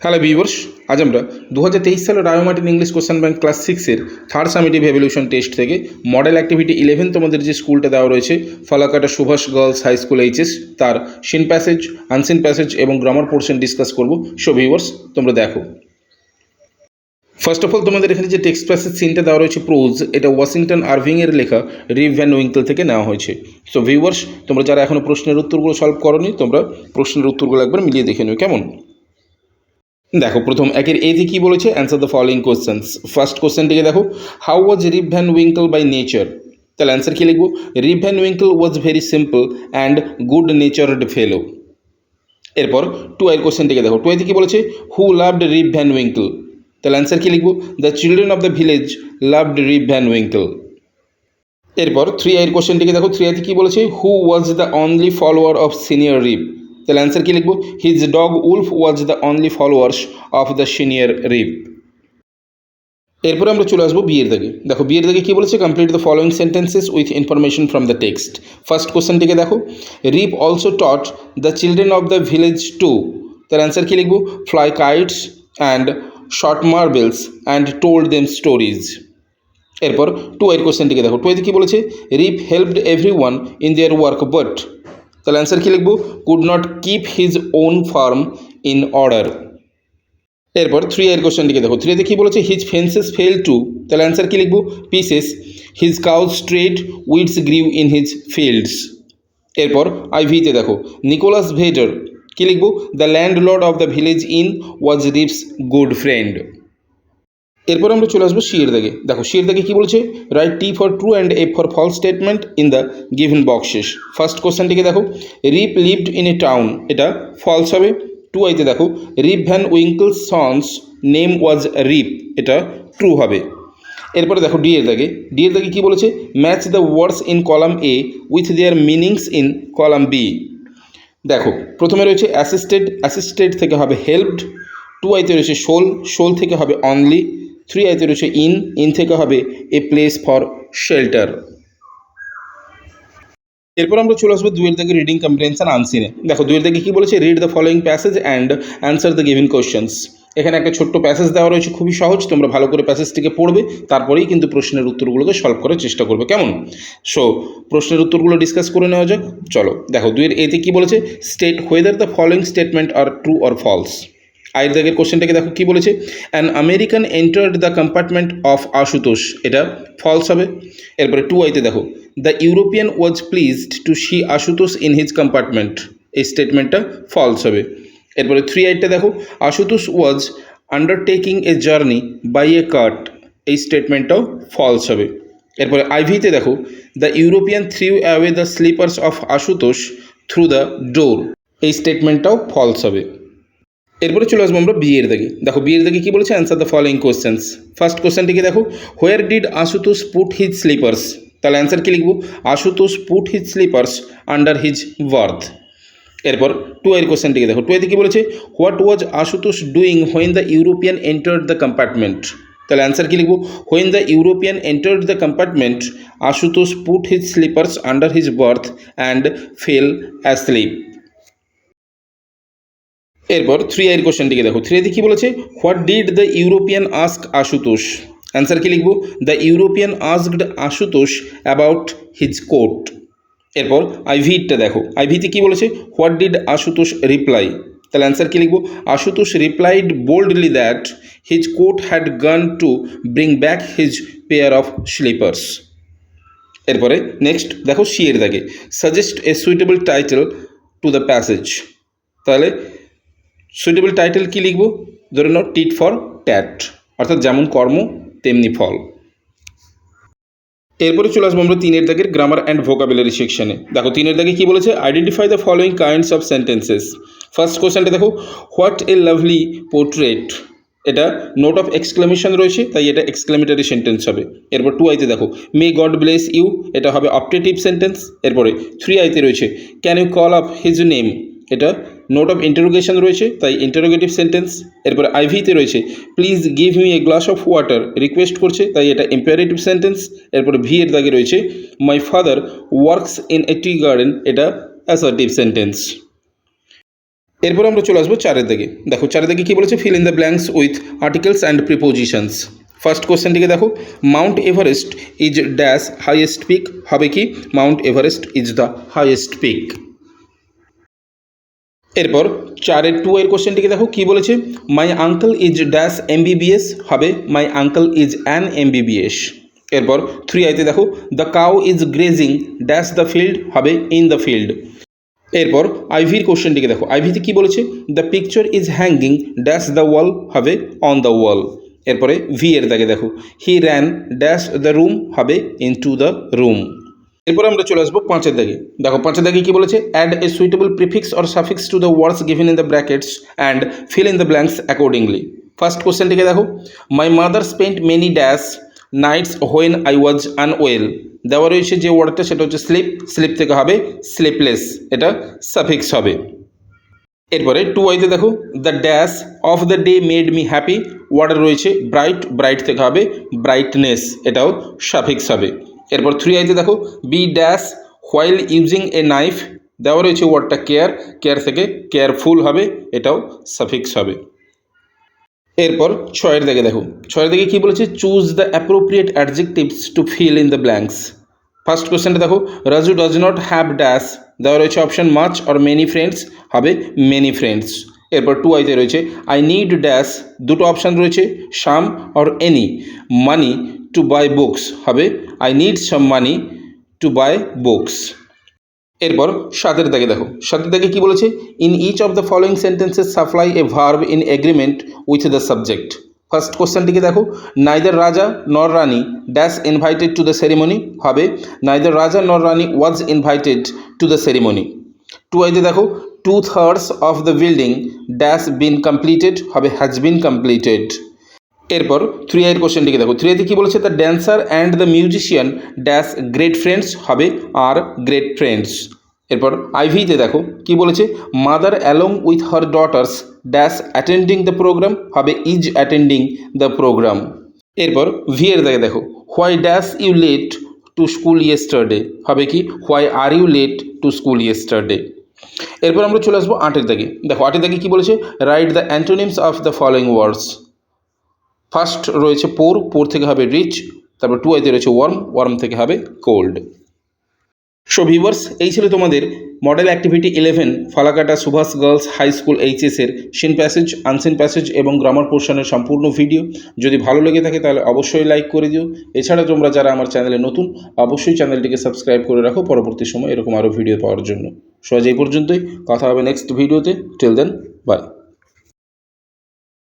Hello viewers, আজ আমরা 2023 সালের Ray and Martin English question bank class 6-এর থার্ড সামেটিভ এভ্যালুয়েশন টেস্ট থেকে মডেল অ্যাক্টিভিটি 11 তোমাদের যে স্কুলটা দেওয়া রয়েছে Falakata Subhash girls high school HS, তার সিন প্যাসেজ, আনসিন প্যাসেজ এবং গ্রামার পোর্শন ডিসকাস করব। সো ভিউয়ার্স, তোমরা দেখো। ফার্স্ট অফ অল তোমাদের এখানে যে টেক্সট প্যাসেজ সিনটা দেওয়া রয়েছে প্রোজ, এটা ওয়াশিংটন আরভিংয়ের লেখা রিভ ভ্যান উইঙ্কেল থেকে নেওয়া হয়েছে। সো ভিউয়ার্স, তোমরা যারা এখনও প্রশ্নের উত্তরগুলো সলভ করোনি, তোমরা প্রশ্নের উত্তরগুলো একবার মিলিয়ে দেখে নিও কেমন। দেখো, প্রথম একের এতে কী বলেছে, answer the following questions. First কোশ্চেনটিকে দেখো, how was Rip Van Winkle by nature? তাহলে অ্যান্সার কী লিখবো? Rip Van Winkle was very simple and good natured fellow. এরপর টু এর কোশ্চেনটিকে দেখো, টু এতে কী বলেছে, who loved Rip Van Winkle? তাহলে অ্যান্সার কী লিখবো? The children of the village loved Rip Van Winkle. এরপর থ্রি এর কোশ্চেনটিকে দেখো, থ্রি এতে কী বলেছে, who was the only follower of senior Reeve? তাহলে অ্যান্সার কী লিখবো? His dog Wolf was the only followers of the senior Reeve. এরপরে আমরা চলে আসবো বিয়ের দাগে। দেখো, বিয়ের দাগে কী বলেছে, complete the following sentences with information from the text. First কোশ্চেনটিকে দেখো, Rip also taught the children of the village to. তার অ্যান্সার কী লিখবো? Fly kites and shot marbles and told them stories. এরপর টু এর কোশ্চেনটিকে দেখো, টু এতে কী বলেছে, Rip helped everyone in their work but. তাহলে অ্যান্সার কী লিখবো? Could not keep his own farm in order. এরপর থ্রি এর কোশ্চেনটিকে দেখো, থ্রিতে কী বলেছে, হিজ ফেন্সেস ফেল টু। তাহলে অ্যান্সার কী লিখবো? Pieces. His cows strayed weeds grew in his fields. এরপর আইভিতে দেখো, নিকোলাস ভেডার, কী লিখবো? The landlord of the village inn was Rip's good friend. এরপর আমরা চলে আসবো সিয়ের দাগে। দেখো, সিয়ের দাগে কী বলেছে, write T for true and F for false statement in the given boxes. First কোশ্চেনটিকে দেখো, Rip lived in a town, এটা ফলস হবে। টু আইতে দেখো, Rip Van Winkle's son's name was Rip, এটা ট্রু হবে। এরপরে দেখো ডি এর দাগে, ডি এর দাগে কী বলেছে, match the words in column A with their meanings in column B. দেখো, প্রথমে রয়েছে অ্যাসিস্টেড, অ্যাসিস্টেড থেকে হবে হেল্পড। টু আইতে রয়েছে শোল, শোল থেকে হবে অনলি। থ্রি আইতে রয়েছে ইন, ইন থেকে হবে এ প্লেস ফর শেল্টার। এরপর আমরা চলে আসবো দুয়ের দাগে রিডিং কম্প্রিহেনশন আনসিনে। দেখো, দুয়ের দাগে কী বলেছে, read the following passage and answer the given questions. এখানে একটা ছোট্ট প্যাসেজ দেওয়া রয়েছে, খুবই সহজ, তোমরা ভালো করে প্যাসেজটিকে পড়বে, তারপরেই কিন্তু প্রশ্নের উত্তরগুলোকে সলভ করার চেষ্টা করবে কেমন। সো প্রশ্নের উত্তরগুলো ডিসকাস করে নেওয়া যাক, চলো। দেখো, দুয়ের এতে কী বলেছে, state whether the following statement are true or false. আয়ের দাগের কোশ্চেনটাকে দেখো, কী বলেছে, an American entered the compartment of Ashutosh, এটা ফলস হবে। এরপরে টু আইতে দেখো, the European was pleased to see Ashutosh in his compartment, এই স্টেটমেন্টটা ফলস হবে। এরপরে থ্রি আইটটা দেখো, Ashutosh was undertaking a journey by a cart, এই স্টেটমেন্টটাও ফলস হবে। এরপরে আইভিতে দেখো, the European threw away the sleepers of Ashutosh through the door, এই স্টেটমেন্টটাও ফলস হবে। এরপরে চলে আসবো আমরা বিয়ের দাগে। দেখো, বিয়ের দাগে কী বলেছে, answer the following questions. First কোশ্চেনটিকে দেখো, where did Ashutosh put his slippers? তাহলে অ্যান্সার কী লিখবো? Ashutosh put his slippers under his berth. এরপর টু এর কোশ্চেনটিকে দেখো, টু এতে কী বলেছে, what was Ashutosh doing when the European entered the compartment? তাহলে অ্যান্সার কী লিখবো? When the European entered the compartment Ashutosh put his slippers under his berth and fell asleep. এরপর থ্রি এর কোশ্চেনটিকে দেখো, থ্রি এতে কী বলেছে, what did the European ask Ashutosh? Answer কী লিখবো? The European asked Ashutosh about his coat. এরপর আইভিটা দেখো, আইভিতে কী বলেছে, হোয়াট ডিড আশুতোষ রিপ্লাই? তাহলে অ্যান্সার কী লিখবো? Ashutosh replied boldly that his coat had gone to bring back his pair of slippers. এরপরে নেক্সট দেখো, সি এর দাগে, suggest a suitable title to the passage. তাহলে সুইটেবল টাইটেল কী লিখবো? ধরে নাও টিট ফর ট্যাট, অর্থাৎ যেমন কর্ম তেমনি ফল। এরপরে চলে আসবো আমরা তিনের দাগের গ্রামার অ্যান্ড ভোকাবুলারি সেকশনে। দেখো, তিনের দাগে কী বলেছে, identify the following kinds of sentences. First কোশ্চেনটা দেখো, হোয়াট এ লাভলি পোর্ট্রেট, এটা নোট অফ এক্সক্লামেশন রয়েছে, তাই এটা এক্সক্লামেটারি সেন্টেন্স হবে। এরপর টু আইতে দেখো, মে গড ব্লেস ইউ, এটা হবে অপটেটিভ সেন্টেন্স। এরপরে থ্রি আইতে রয়েছে, can you call up his name, এটা নোট অফ ইন্টারোগেশন রয়েছে, তাই ইন্টারোগেটিভ সেন্টেন্স। এরপরে আইভিতে রয়েছে, please give me a glass of water, request করছে, তাই এটা ইম্পারেটিভ সেন্টেন্স। এরপরে ভি এর দাগে রয়েছে, my father works in a tea garden, এটা অ্যাসার্টিভ সেন্টেন্স। এরপর আমরা চলে আসবো 4 দিকে। দেখো 4 দিকে কী বলেছে, fill in the blanks with articles and prepositions. First কোশ্চেনটিকে দেখো, Mount Everest is dash highest peak, হবে কি Mount Everest is the highest peak. এরপর 4-2 এর কোশ্চেনটিকে দেখো কী বলেছে, my uncle is dash MBBS, হবে my uncle is an MBBS. এরপর 3 দেখো, the cow is grazing dash the field, হবে ইন দ্য ফিল্ড। এরপর আইভির কোশ্চেনটিকে দেখো, আইভিতে কী বলেছে, the picture is hanging dash the ওয়াল, হবে অন দ্য ওয়াল। এরপরে ভি এর দাগে দেখো, he ran dash the room, হবে ইনটু দ্য রুম। এরপরে আমরা চলে আসবো 5 দাগে। দেখো 5 দাগে কী বলেছে, add a suitable prefix or suffix to the words given in the brackets and fill in the blanks accordingly. First কোশ্চেনটিকে দেখো, my mother spent many dash nights when I was unwell. দেওয়া রয়েছে যে ওয়ার্ডটা সেটা হচ্ছে স্লিপ, স্লিপ থেকে হবে স্লিপলেস, এটা সাফিক্স হবে। এরপরে 2 দেখো, the dash of the day made me happy, word রয়েছে ব্রাইট, ব্রাইট থেকে হবে ব্রাইটনেস, এটাও সাফিক্স হবে। এরপর 3 দেখো, b dash while using a knife, দেওয়া রয়েছে ওয়ার্ডটা কেয়ার, কেয়ার থেকে কেয়ারফুল হবে, এটাও সাফিক্স হবে। এরপর 6 দাগে দেখো, 6 দাগে কী বলেছে, choose the appropriate adjectives to fill in the blanks. First কোশ্চেনটা দেখো, Raju does not have dash, দেওয়া রয়েছে option much or many friends, হবে মেনি ফ্রেন্ডস। এরপর 2 রয়েছে, আই নিড ড্যাশ, দুটো অপশান রয়েছে some or any, money to buy books, হবে I need some money to buy books. এরপর 7 দাগে দেখো, 7 দাগে কী বলেছে, in each of the following sentences supply a verb in agreement with the subject. First কোশ্চেনটিকে দেখো, neither Raja nor Rani dash invited to the ceremony, হবে neither Raja nor Rani was invited to the ceremony. 2 দেখো, 2/3 of the building dash been completed, হবে has been completed. এরপর 3 কোশ্চেনটিকে দেখো, 3 কী বলেছে, the dancer and the musician dash great friends, হবে are great friends. এরপর আইভিতে দেখো কী বলেছে, mother along with her daughters dash attending the program, হবে ইজ অ্যাটেন্ডিং দ্য প্রোগ্রাম। এরপর ভি এর দাগে দেখো, why dash you late to school yesterday, হবে কি why are you late to school yesterday. এরপর আমরা চলে আসবো 8 দাগে। দেখো 8 দাগে কী বলেছে, write the antonyms of the following words. First রয়েছে পোর, পোর থেকে হবে রিচ। তারপর 2 রয়েছে ওয়ার্ম, ওয়ার্ম থেকে হবে কোল্ড। সো ভিউয়ার্স, এই ছিল তোমাদের model activity 11 Falakata Subhash girls high school এইচএসের সিন প্যাসেজ, আনসিন প্যাসেজ এবং গ্রামার পোর্শনের সম্পূর্ণ ভিডিও। যদি ভালো লেগে থাকে তাহলে অবশ্যই লাইক করে দিও। এছাড়া তোমরা যারা আমার চ্যানেলে নতুন, অবশ্যই চ্যানেলটিকে সাবস্ক্রাইব করে রাখো পরবর্তী সময় এরকম আরও ভিডিও পাওয়ার জন্য। সো আজ এই পর্যন্তই, কথা হবে নেক্সট ভিডিওতে। Till then, by.